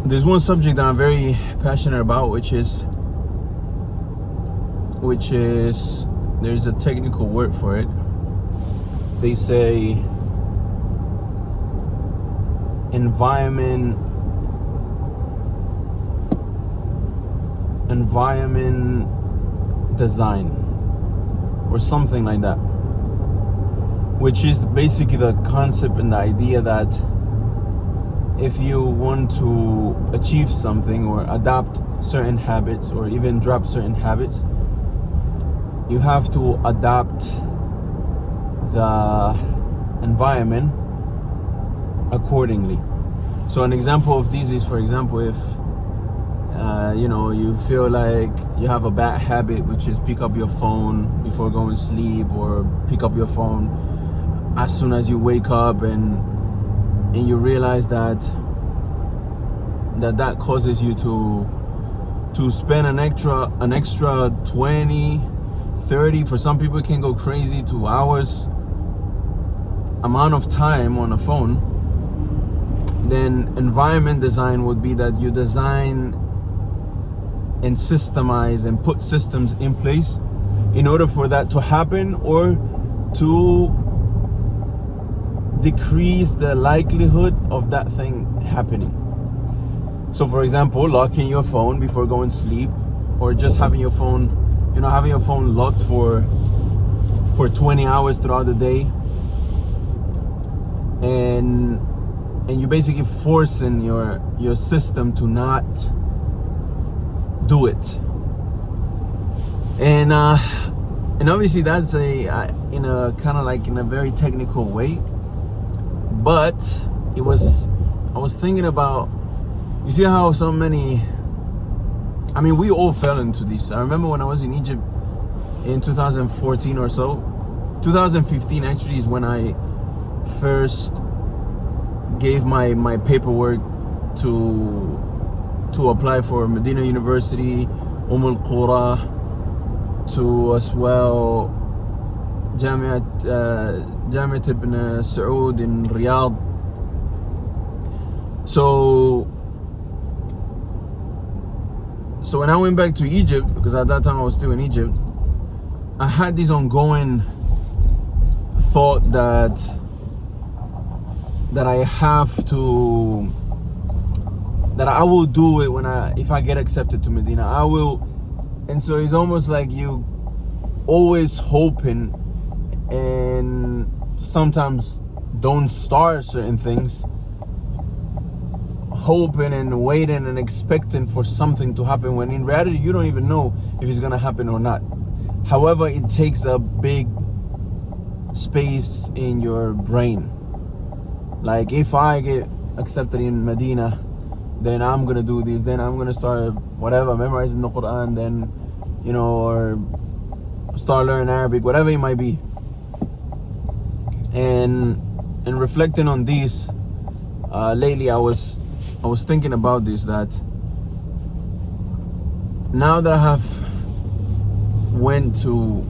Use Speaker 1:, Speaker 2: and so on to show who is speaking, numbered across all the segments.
Speaker 1: there's one subject that I'm very passionate about, which is there's a technical word for it. They say environment design or something like that, which is basically the concept and the idea that if you want to achieve something or adopt certain habits or even drop certain habits, you have to adapt the environment accordingly. So an example of this is, for example, if you feel like you have a bad habit, which is pick up your phone before going to sleep, or pick up your phone as soon as you wake up, and you realize that causes you to spend an extra 20, 30, for some people it can go crazy, 2 hours amount of time on a phone, then environment design would be that you design and systemize and put systems in place in order for that to happen, or to decrease the likelihood of that thing happening. So for example, locking your phone before going to sleep, or just having your phone locked for 20 hours throughout the day, and you basically forcing your system to not do it. And obviously that's in a kind of like in a very technical way, but I was thinking about, you see how so many, I mean, we all fell into this. I remember when I was in Egypt in 2014 or so, 2015 actually is when I first gave my paperwork to apply for Medina University, Qura, to as well Jamiat Ibn Saud in Riyadh. So when I went back to Egypt, because at that time I was still in Egypt, I had this ongoing thought that I have to, that I will do it if I get accepted to Medina, I will. And so it's almost like you always hoping, and sometimes don't start certain things, hoping and waiting and expecting for something to happen, when in reality you don't even know if it's gonna happen or not. However, it takes a big space in your brain. Like, if I get accepted in Medina, then I'm gonna do this, then I'm gonna start whatever, memorizing the Qur'an, then or start learning Arabic, whatever it might be. And reflecting on this lately, I was thinking about this, that now that I have went to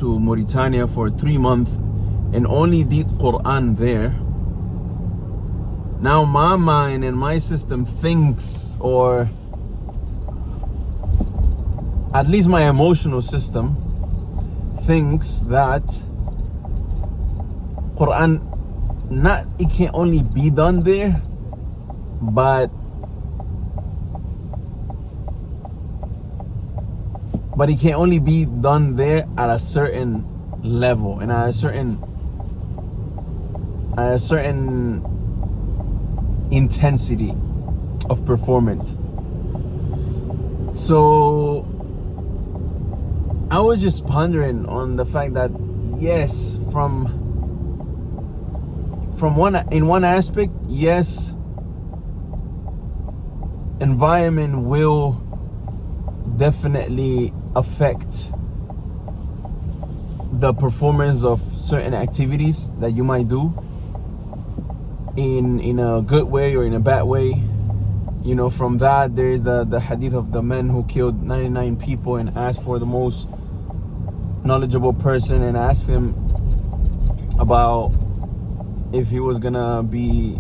Speaker 1: Mauritania for 3 months and only did Qur'an there, now my mind and my system thinks, or at least my emotional system thinks, that Qur'an, not it can only be done there, but it can only be done there at a certain level and at a certain intensity of performance. So I was just pondering on the fact that yes, in one aspect, yes, environment will definitely affect the performance of certain activities that you might do, in a good way or in a bad way. From that, there is the hadith of the man who killed 99 people and asked for the most knowledgeable person and asked him about if he was gonna be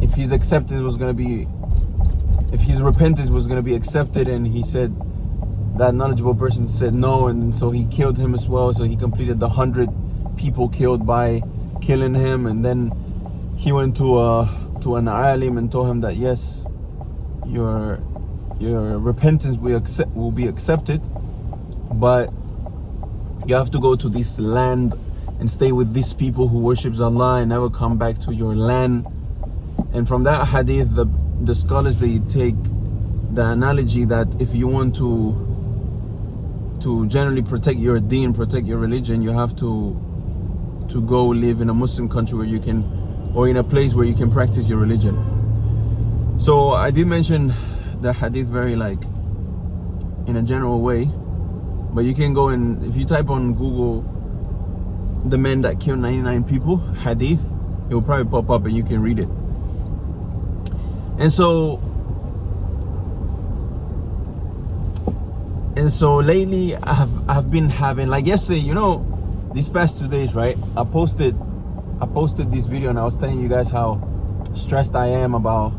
Speaker 1: if his acceptance was going to be, if his repentance was going to be accepted, and he said, that knowledgeable person said no, and so he killed him as well. So he completed the 100 people killed by killing him, and then he went to an alim and told him that yes, your repentance will be accepted, but you have to go to this land and stay with these people who worships Allah and never come back to your land. And from that hadith, the scholars, they take the analogy that if you want to generally protect your deen, protect your religion, you have to go live in a Muslim country where you can, or in a place where you can practice your religion. So I did mention the hadith very like in a general way, but you can go and if you type on Google the men that killed 99 people hadith, it will probably pop up and you can read it. And so lately I've been having, like yesterday, you know, these past 2 days, right, I posted this video and I was telling you guys how stressed I am about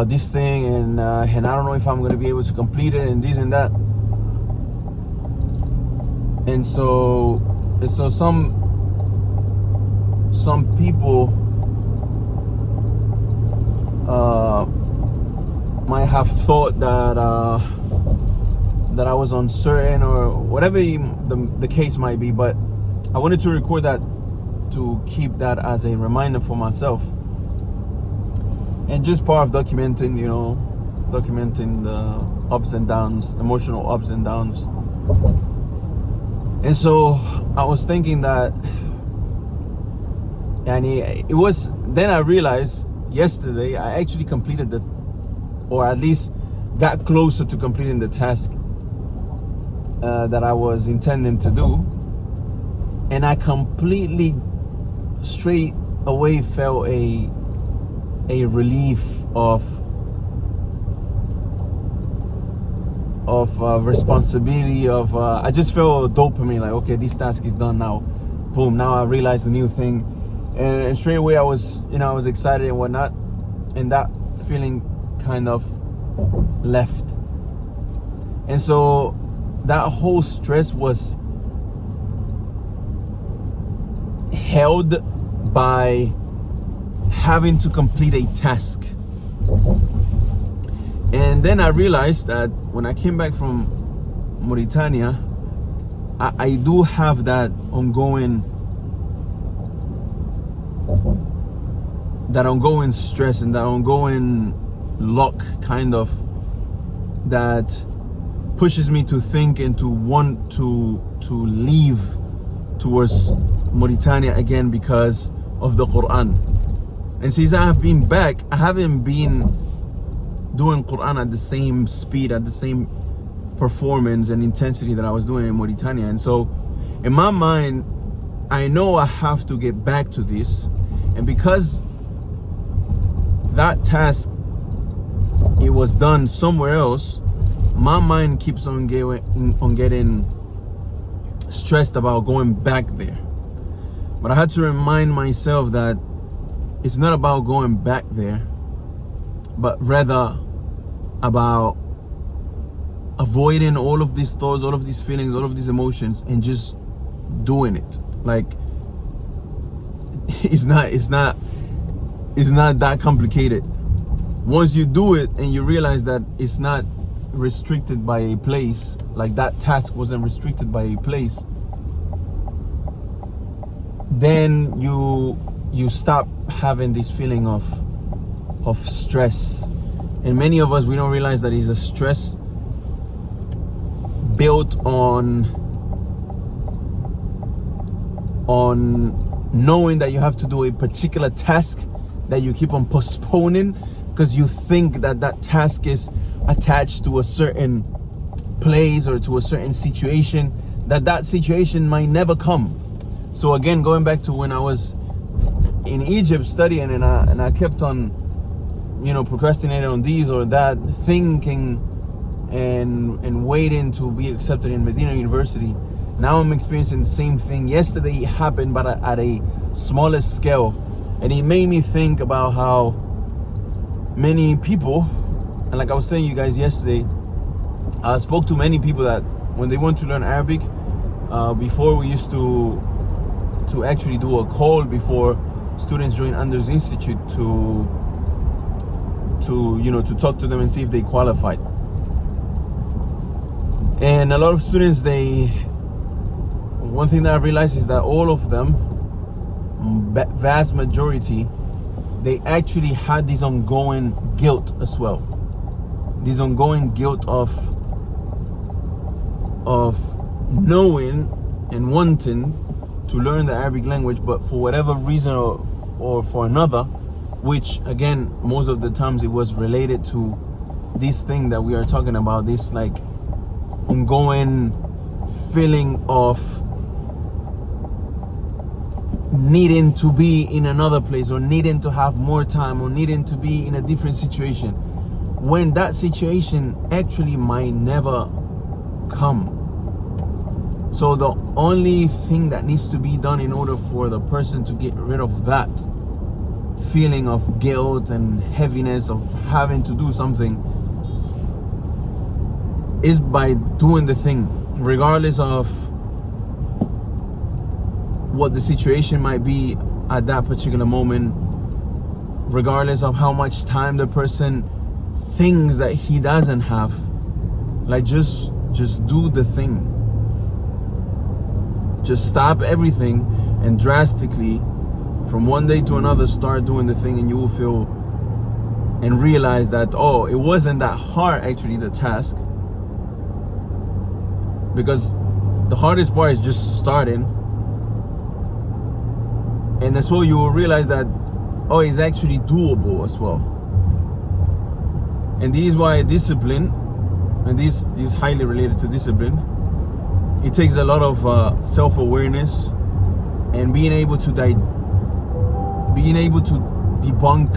Speaker 1: this thing, and I don't know if I'm going to be able to complete it, and this and that. And so some people might have thought that I was uncertain or whatever the case might be, but I wanted to record that to keep that as a reminder for myself, and just part of documenting the ups and downs, emotional ups and downs. And so I was thinking that, and it was then I realized yesterday I actually completed or at least got closer to completing the task that I was intending to do, and I completely straight away felt a relief of responsibility, I just felt dopamine, like okay, this task is done now, boom, now I realized the new thing, and straight away I was excited and whatnot, and that feeling kind of left. And so that whole stress was held by having to complete a task. And then I realized that when I came back from Mauritania, I do have that ongoing stress and that ongoing lock kind of that pushes me to think and to want to leave towards Mauritania again because of the Qur'an. And since I have been back, I haven't been doing Qur'an at the same speed, at the same performance and intensity that I was doing in Mauritania. And so in my mind, I know I have to get back to this. And because that task, it was done somewhere else, my mind keeps on getting stressed about going back there. But I had to remind myself that it's not about going back there, but rather about avoiding all of these thoughts, all of these feelings, all of these emotions, and just doing it. Like it's not that complicated. Once you do it and you realize that it's not restricted by a place, like that task wasn't restricted by a place, then you stop having this feeling of stress. And many of us, we don't realize that it's a stress built on knowing that you have to do a particular task that you keep on postponing because you think that that task is attached to a certain place or to a certain situation, that situation might never come. So again, going back to when I was in Egypt studying, and I kept on, procrastinating on these or that, thinking and waiting to be accepted in Medina University. Now I'm experiencing the same thing. Yesterday it happened, but at a smaller scale. And it made me think about how many people, and like I was telling you guys yesterday, I spoke to many people that when they want to learn Arabic, before we used to actually do a call before students join Anders Institute to talk to them and see if they qualified. And a lot of students, one thing that I realized is that all of them, vast majority, they actually had this ongoing guilt as well. This ongoing guilt of knowing and wanting to learn the Arabic language, but for whatever reason or for another, which again, most of the times it was related to this thing that we are talking about, this like ongoing feeling of needing to be in another place, or needing to have more time, or needing to be in a different situation, when that situation actually might never come. So the only thing that needs to be done in order for the person to get rid of that feeling of guilt and heaviness of having to do something is by doing the thing, regardless of what the situation might be at that particular moment, regardless of how much time the person thinks that he doesn't have. Like just do the thing. Just stop everything and drastically, from one day to another, start doing the thing, and you will feel and realize that, oh, it wasn't that hard actually, the task. Because the hardest part is just starting. And as well, you will realize that, oh, it's actually doable as well. And this is why discipline, and this is highly related to discipline, it takes a lot of self-awareness and being able to debunk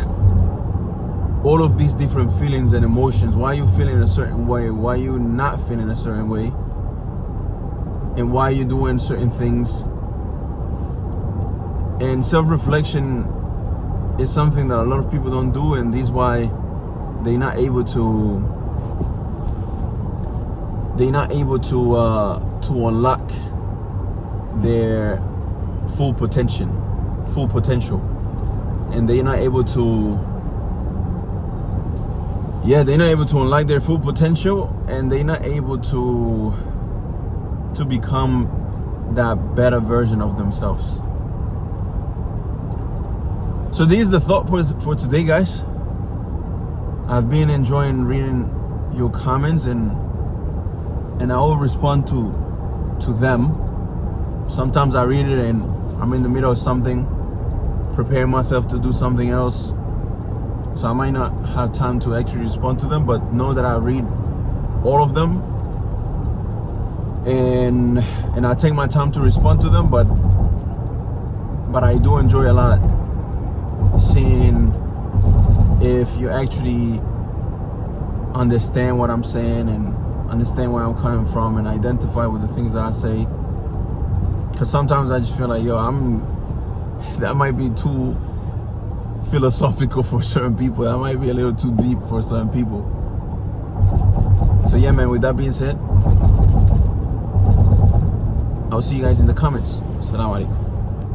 Speaker 1: all of these different feelings and emotions. Why you feeling a certain way, why you not feeling a certain way, and why you doing certain things. And self-reflection is something that a lot of people don't do, and this is why they're not able to unlock their full potential, and they're not able to unlock their full potential, and they're not able to become that better version of themselves. So this is the thought for today, guys. I've been enjoying reading your comments, and I will respond to them. Sometimes I read it and I'm in the middle of something, preparing myself to do something else, so I might not have time to actually respond to them, but know that I read all of them, and I take my time to respond to them, but I do enjoy a lot seeing if you actually understand what I'm saying and understand where I'm coming from and identify with the things that I say. Because sometimes I just feel like, that might be too philosophical for certain people. That might be a little too deep for certain people. So yeah, man, with that being said, I'll see you guys in the comments. Assalamu alaikum.